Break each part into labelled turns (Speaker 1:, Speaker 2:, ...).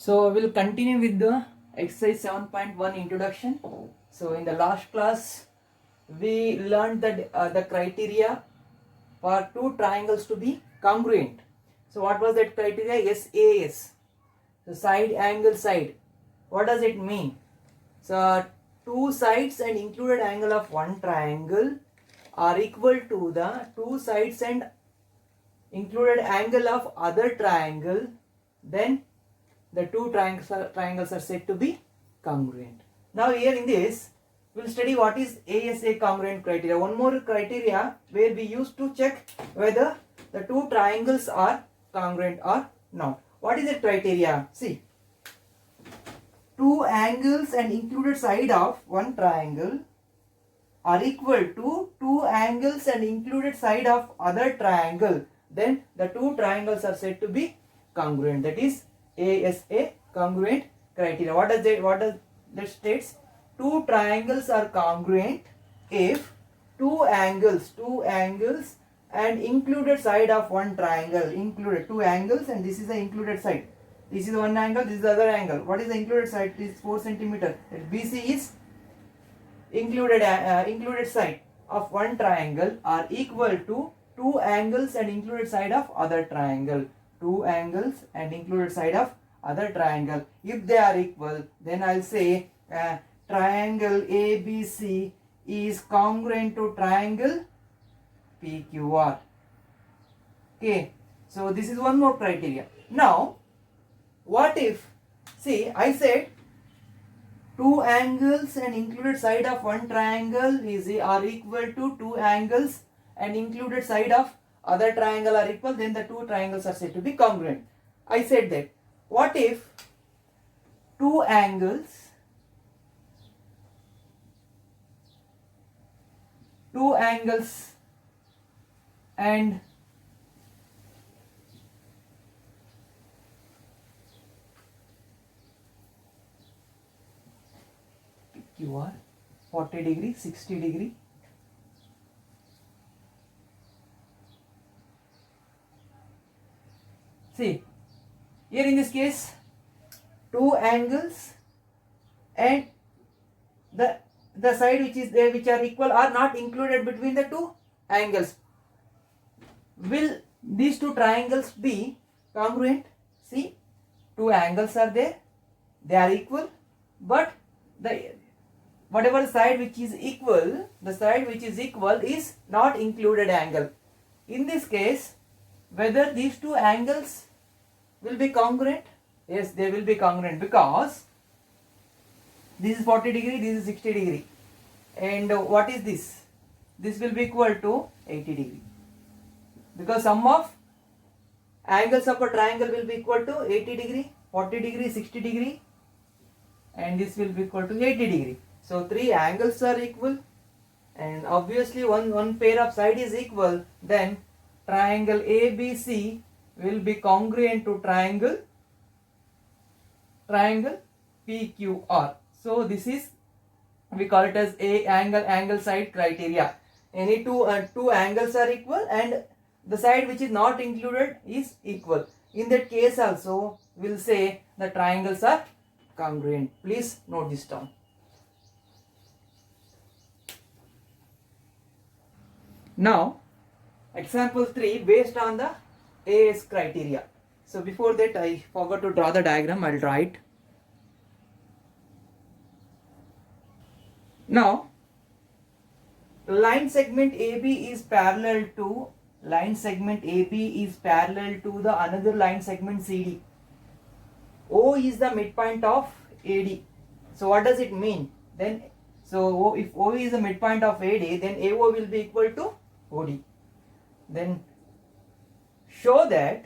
Speaker 1: So we will continue with the exercise 7.1 introduction. So in the last class we learned that the criteria for two triangles to be congruent. So what was that criteria? SAS. So side angle side. What does it mean? So two sides and included angle of one triangle are equal to the two sides and included angle of other triangle, then the two triangles are said to be congruent. Now here in this, we will study what is ASA congruent criteria. One more criteria where we used to check whether the two triangles are congruent or not. What is the criteria? See, two angles and included side of one triangle are equal to two angles and included side of other triangle, then the two triangles are said to be congruent. That is ASA congruent criteria. What does that states? Two triangles are congruent if two angles and included side of one triangle, included two angles, and this is the included side. This is one angle, this is the other angle. What is the included side? It is 4 centimeter. BC is included side of one triangle are equal to two angles and included side of other triangle. Two angles and included side of other triangle. If they are equal, then I'll say triangle ABC is congruent to triangle PQR. Okay, so this is one more criteria. Now, what if, see, I said two angles and included side of one triangle are equal to two angles and included side of other triangle are equal, then the two triangles are said to be congruent. I said that. What if two angles and QR 40 degree, 60 degree, see, here in this case, two angles and the side which is there which are equal are not included between the two angles. Will these two triangles be congruent? See, two angles are there, they are equal, but whatever side which is equal, the side which is equal is not included angle. In this case, whether these two angles will be congruent? Yes, they will be congruent, because this is 40 degree, this is 60 degree, and what is this? This will be equal to 80 degree, because sum of angles of a triangle will be equal to 80 degree, 40 degree, 60 degree, and this will be equal to 80 degree. So three angles are equal, and obviously one pair of side is equal, then triangle ABC will be congruent to triangle PQR. So this is, we call it as angle side criteria. Any two angles are equal and the side which is not included is equal. In that case also, we'll say the triangles are congruent. Please note this down. Now, example 3 based on the AS criteria. So before that, I forgot to draw the diagram. I'll draw it. Now, line segment AB is parallel to the another line segment CD. O is the midpoint of AD. So what does it mean? Then, so if O is the midpoint of AD, then AO will be equal to OD. Then show that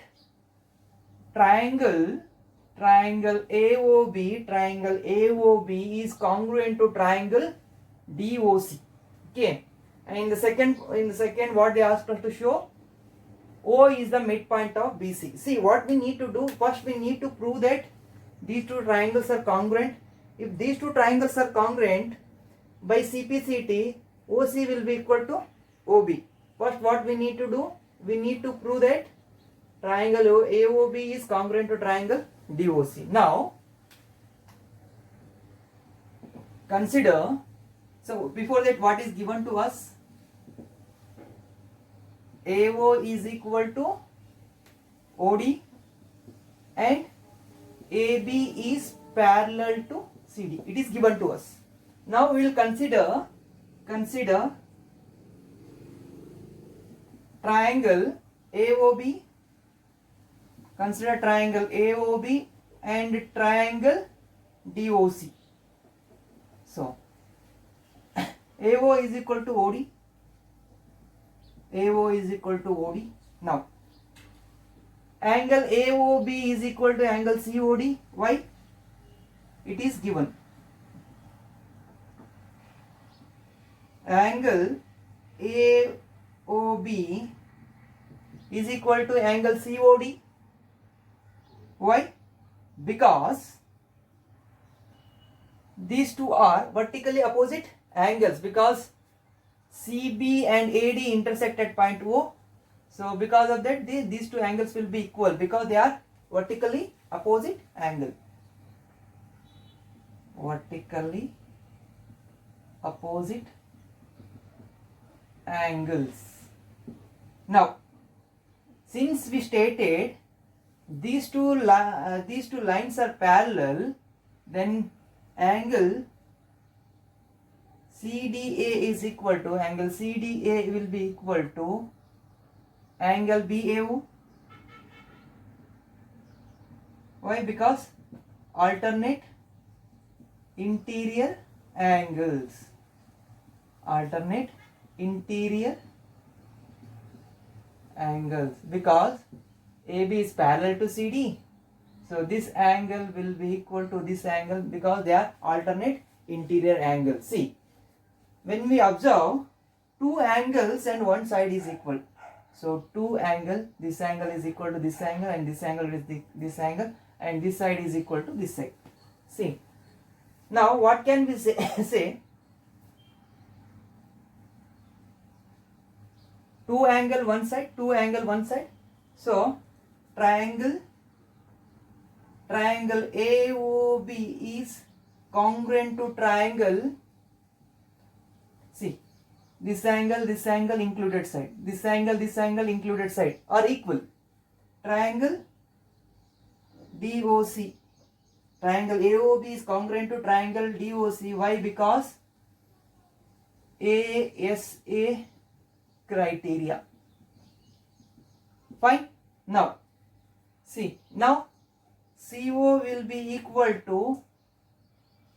Speaker 1: triangle AOB is congruent to triangle DOC. Okay. And in the second what they asked us to show, O is the midpoint of BC. See, what we need to do, first we need to prove that these two triangles are congruent. If these two triangles are congruent, by CPCT, OC will be equal to OB. First what we need to do, we need to prove that triangle AOB is congruent to triangle DOC. Now consider, so before that what is given to us? AO is equal to OD and AB is parallel to CD. It is given to us. Now we will consider triangle AOB. Consider triangle AOB and triangle DOC. So AO is equal to OD. AO is equal to OD. Now angle AOB is equal to angle COD. Why? It is given. Angle AOB is equal to angle COD. Why? Because these two are vertically opposite angles, because CB and AD intersect at point O. So because of that, these two angles will be equal because they are vertically opposite angle. Vertically opposite angles. Now, since we stated these two lines are parallel, then angle CDA is equal to angle CDA will be equal to angle BAO. Why? Because alternate interior angles. Alternate interior angles, because AB is parallel to CD. So this angle will be equal to this angle because they are alternate interior angles. See, when we observe two angles and one side is equal. So two angle, this angle is equal to this angle and this angle is this angle and this side is equal to this side. See, now what can we say? Two angle one side, two angle one side. So triangle AOB is congruent to triangle. See, this angle included side, this angle included side are equal. Triangle DOC, triangle AOB is congruent to triangle DOC. Why? Because ASA criteria. Fine. Now see, now CO will be equal to,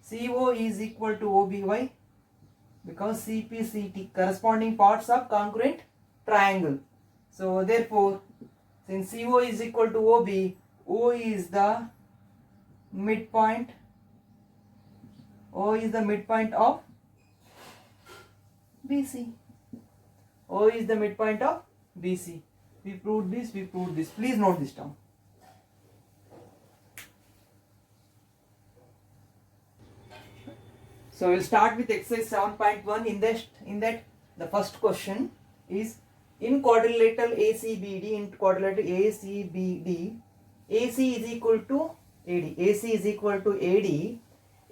Speaker 1: CO is equal to OB. Why? Because CPCT, corresponding parts of congruent triangle. So therefore, since CO is equal to OB, O is the midpoint. O is the midpoint of BC. O is the midpoint of BC. We proved this, we proved this. Please note this down. So we'll start with exercise 7.1. In that the first question is, in quadrilateral ACBD, AC is equal to AD. AC is equal to AD.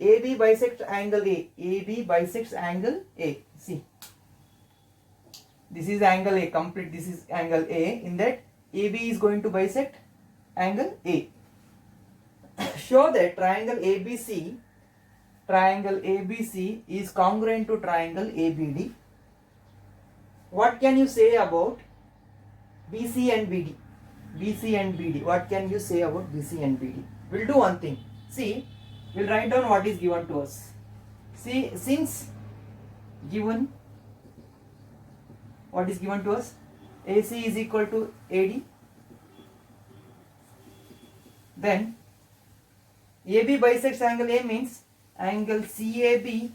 Speaker 1: AB bisects angle A. AB bisects angle A. See, this is angle A, complete. This is angle A. In that, AB is going to bisect angle A. Show that triangle ABC is congruent to triangle ABD. What can you say about BC and BD? BC and BD. What can you say about BC and BD? We'll do one thing. See, we'll write down what is given to us. See, since given, what is given to us? AC is equal to AD. Then AB bisects angle A means angle CAB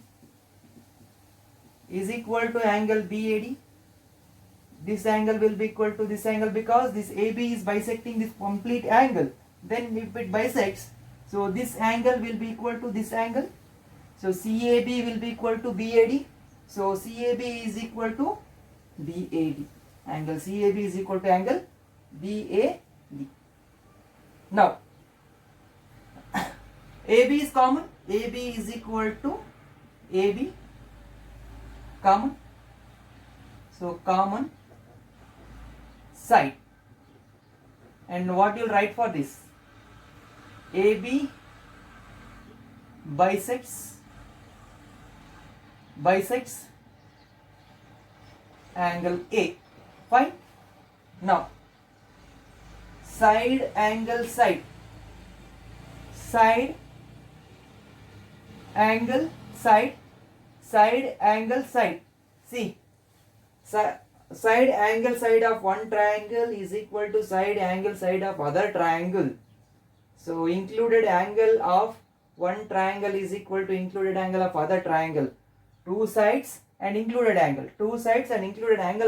Speaker 1: is equal to angle BAD. This angle will be equal to this angle because this AB is bisecting this complete angle. Then if it bisects, so this angle will be equal to this angle. So CAB will be equal to BAD. So CAB is equal to BAD. Angle CAB is equal to angle BAD. Now, AB is common. AB is equal to AB, common. So common side. And what you'll write for this? AB bisects angle A. Fine. Now side angle side angle side see, side angle side of one triangle is equal to side angle side of other triangle. So included angle of one triangle is equal to included angle of other triangle. Two sides and included angle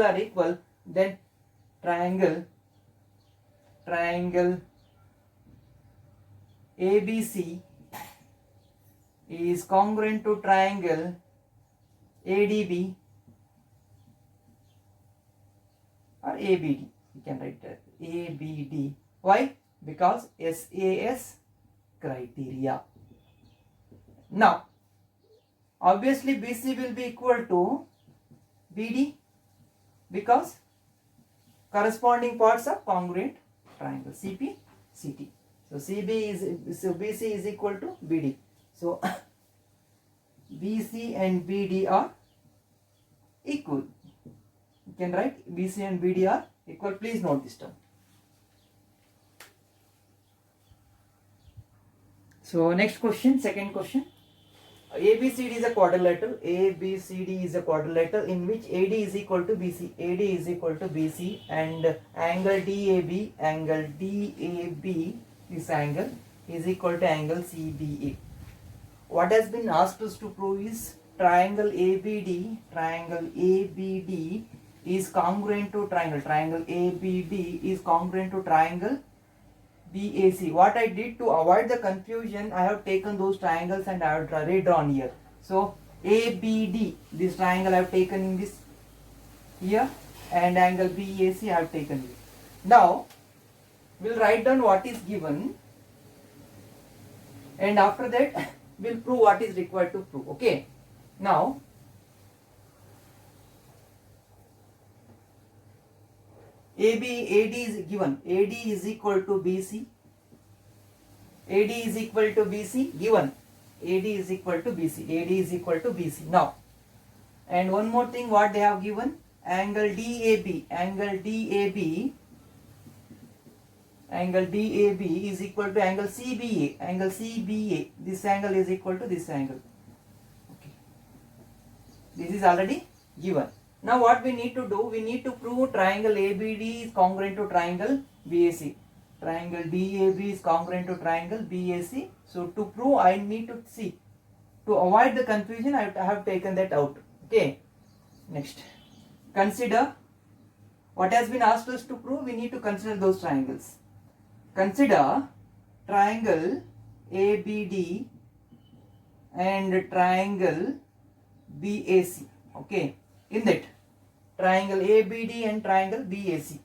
Speaker 1: are equal, then triangle ABC is congruent to triangle ADB or ABD. You can write that ABD. Why? Because SAS criteria. Now, obviously BC will be equal to BD because corresponding parts are congruent triangle CP, CT. So BC is equal to BD. So BC and BD are equal. You can write BC and BD are equal. Please note this term. So next question, second question. ABCD is a quadrilateral. ABCD is a quadrilateral in which AD is equal to BC. AD is equal to BC and angle DAB, this angle is equal to angle CBA. What has been asked us to prove is triangle ABD is congruent to triangle ABD is congruent to triangle BAC. What I did to avoid the confusion, I have taken those triangles and I have redrawn here. So ABD, this triangle I have taken in this here, and angle BAC I have taken here. Now we'll write down what is given, and after that we'll prove what is required to prove. Okay. Now AD is given. AD is equal to BC. AD is equal to BC given. AD is equal to BC. AD is equal to BC. Now, and one more thing, what they have given, angle DAB. Angle DAB is equal to angle CBA. Angle CBA. This angle is equal to this angle. Okay. This is already given. Now what we need to do, we need to prove triangle ABD is congruent to triangle BAC. Triangle DAB is congruent to triangle BAC. So to prove, I need to see. To avoid the confusion, I have taken that out. Okay. Next. Consider what has been asked us to prove. We need to consider those triangles. Consider triangle ABD and triangle BAC. Okay. In that, triangle ABD and triangle BAC.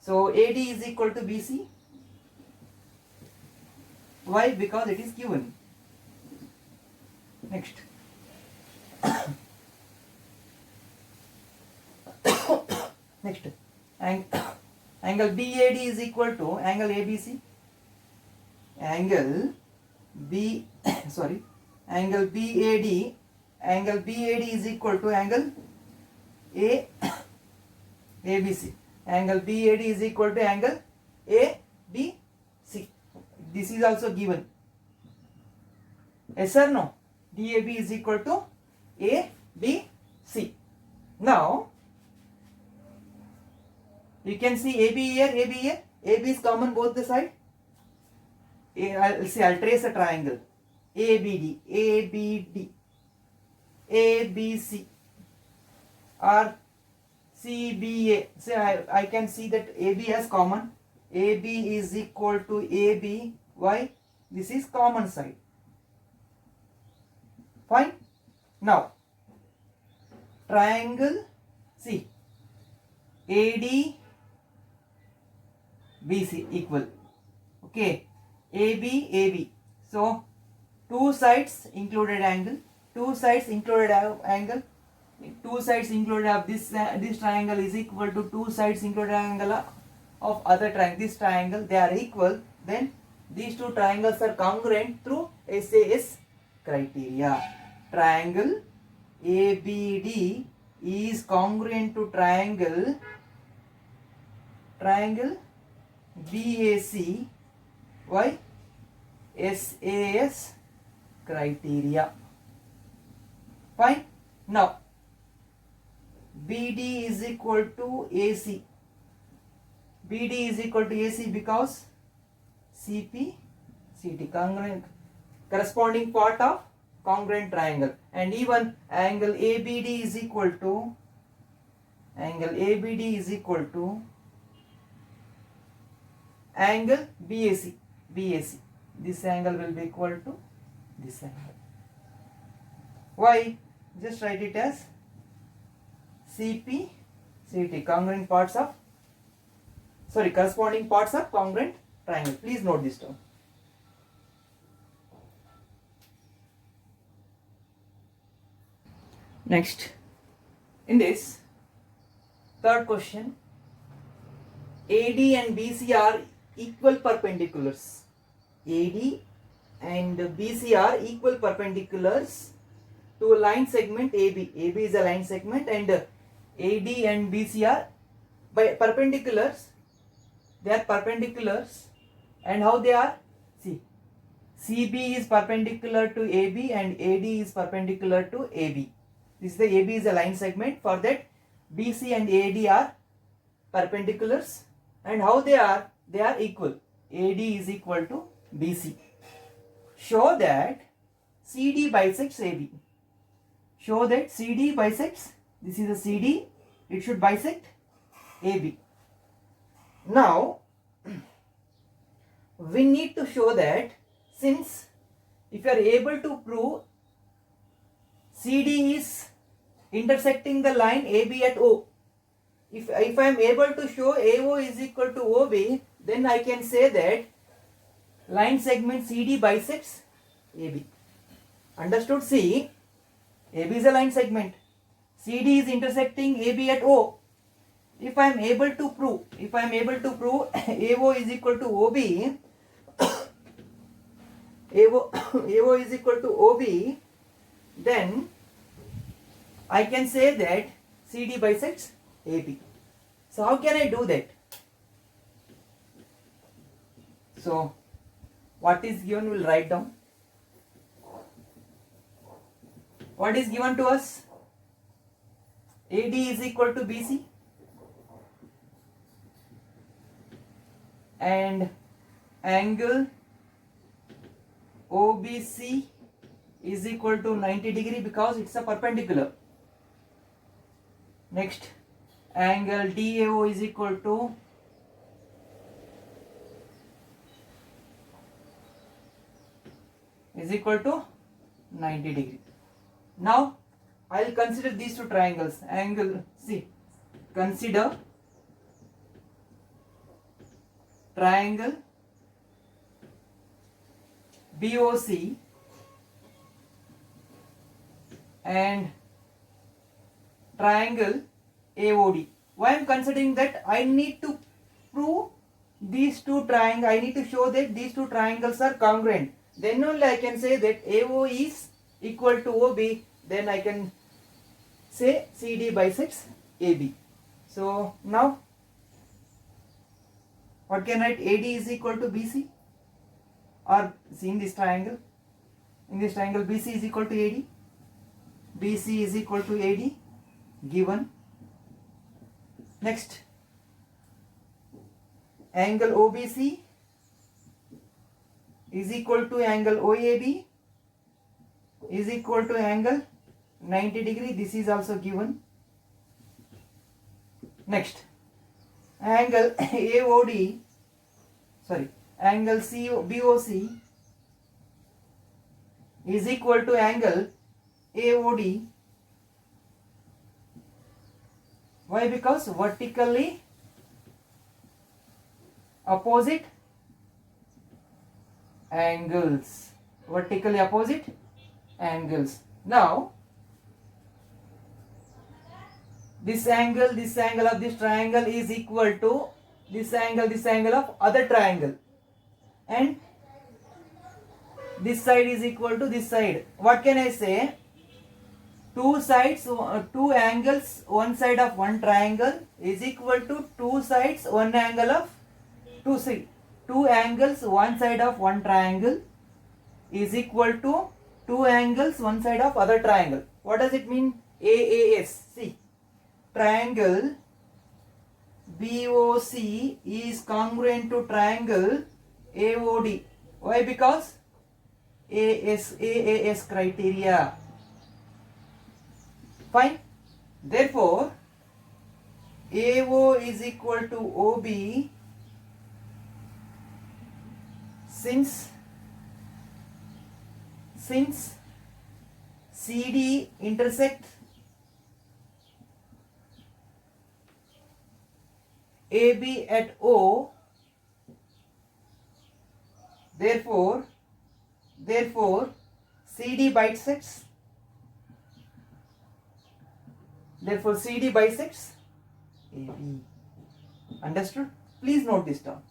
Speaker 1: So AD is equal to BC. Why? Because it is given. Next. Next. Angle BAD is equal to angle ABC. Angle BAD is equal to angle ABC. Angle BAD is equal to angle ABC. This is also given. Yes or no? DAB is equal to ABC. Now, you can see AB here. AB is common both the side. I'll trace a triangle. ABD, ABC, or CBA. See, I can see that AB has common. AB is equal to AB. Why? This is common side. Fine. Now, triangle, see, AD, BC equal. Okay. AB. So, two sides included angle, two sides included angle, two sides included of this triangle is equal to two sides included angle of other triangle. This triangle, they are equal, then these two triangles are congruent through SAS criteria. Triangle ABD is congruent to triangle BAC. Why? SAS criteria. Fine. Now BD is equal to AC. BD is equal to AC because CP CT congruent, corresponding part of congruent triangle, and even angle ABD is equal to angle BAC. This angle will be equal to this angle. Why? Just write it as CP CT, corresponding parts of congruent triangle. Please note this term. Next, in this third question, AD and BC are equal perpendiculars. AD and BC are equal perpendiculars to a line segment AB. AB is a line segment, and AD and BC are by perpendiculars. They are perpendiculars, and how they are? See, CB is perpendicular to AB and AD is perpendicular to AB. This is the AB is a line segment. For that, BC and AD are perpendiculars, and how they are? They are equal. AD is equal to BC. Show that CD bisects AB. Show that CD bisects, this is a CD, it should bisect AB. Now, we need to show that since if you are able to prove CD is intersecting the line AB at O, if I am able to show AO is equal to OB, then I can say that line segment CD bisects AB. Understood? See, AB is a line segment. CD is intersecting AB at O. If I am able to prove AO is equal to OB, AO is equal to OB, then I can say that CD bisects AB. So how can I do that? So what is given, we'll write down. What is given to us? AD is equal to BC and angle OBC is equal to 90 degree because it's a perpendicular. Next, angle DAO is equal to is equal to 90 degree. Now I will consider these two triangles. Angle, see, consider triangle BOC and triangle AOD. Why I am considering that? I need to prove these two triangles. I need to show that these two triangles are congruent. Then only I can say that AO is equal to OB. Then I can say CD bisects AB. So now what can I write? AD is equal to BC, or see in this triangle BC is equal to AD. BC is equal to AD given. Next, angle OBC is equal to angle OAB is equal to angle 90 degree. This is also given. Next, angle AOD, angle BOC is equal to angle AOD. Why? Because vertically opposite angles. vertically opposite angles. Now this angle of this triangle is equal to this angle of other triangle, and this side is equal to this side. What can I say? Two sides, two angles, one side of one triangle is equal to two sides, one angle of two angles, one side of one triangle is equal to two angles, one side of other triangle. What does it mean? AAS. See, triangle BOC is congruent to triangle AOD. Why? Because AAS criteria. Fine. Therefore, AO is equal to OB since CD intersect AB at O, therefore CD bisects AB. Understood? Please note this down.